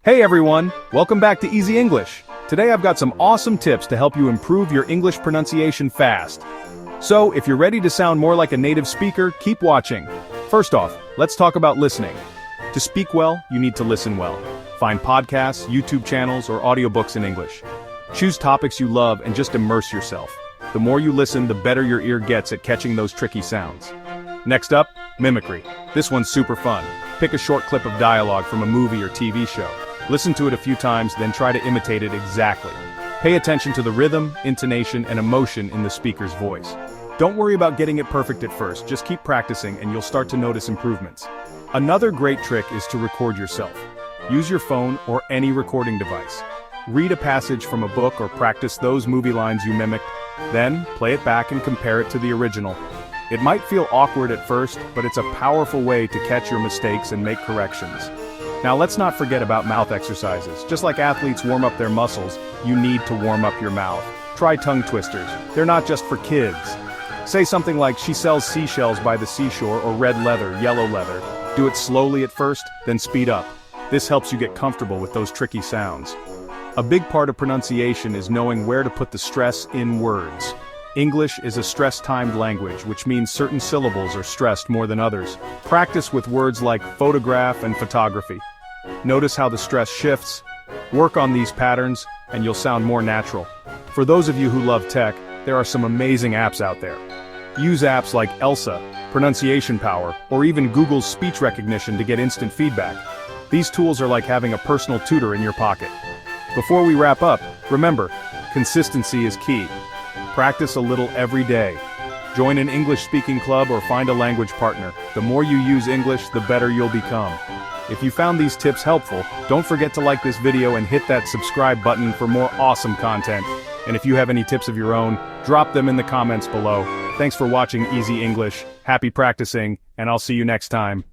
Hey everyone, welcome back to Easy English. Today I've got some awesome tips to help you improve your English pronunciation fast. So, if you're ready to sound more like a native speaker, keep watching. First off, let's talk about listening. To speak well, you need to listen well. Find podcasts, YouTube channels, or audiobooks in English. Choose topics you love and just immerse yourself. The more you listen, the better your ear gets at catching those tricky sounds. Next up, mimicry. This one's super fun. Pick a short clip of dialogue from a movie or TV show. Listen to it a few times, then try to imitate it exactly. Pay attention to the rhythm, intonation, and emotion in the speaker's voice. Don't worry about getting it perfect at first, just keep practicing and you'll start to notice improvements. Another great trick is to record yourself. Use your phone or any recording device. Read a passage from a book or practice those movie lines you mimicked, then play it back and compare it to the original. It might feel awkward at first, but it's a powerful way to catch your mistakes and make corrections. Now let's not forget about mouth exercises. Just like athletes warm up their muscles, you need to warm up your mouth. Try tongue twisters. They're not just for kids. Say something like, "She sells seashells by the seashore," or "red leather, yellow leather." Do it slowly at first, then speed up. This helps you get comfortable with those tricky sounds. A big part of pronunciation is knowing where to put the stress in words. English is a stress-timed language, which means certain syllables are stressed more than others. Practice with words like photograph and photography. Notice how the stress shifts. Work on these patterns, and you'll sound more natural. For those of you who love tech, there are some amazing apps out there. Use apps like Elsa, Pronunciation Power, or even Google's speech recognition to get instant feedback. These tools are like having a personal tutor in your pocket. Before we wrap up, remember, consistency is key. Practice a little every day. Join an English-speaking club or find a language partner. The more you use English, the better you'll become. If you found these tips helpful, don't forget to like this video and hit that subscribe button for more awesome content. And if you have any tips of your own, drop them in the comments below. Thanks for watching Easy English, happy practicing, and I'll see you next time.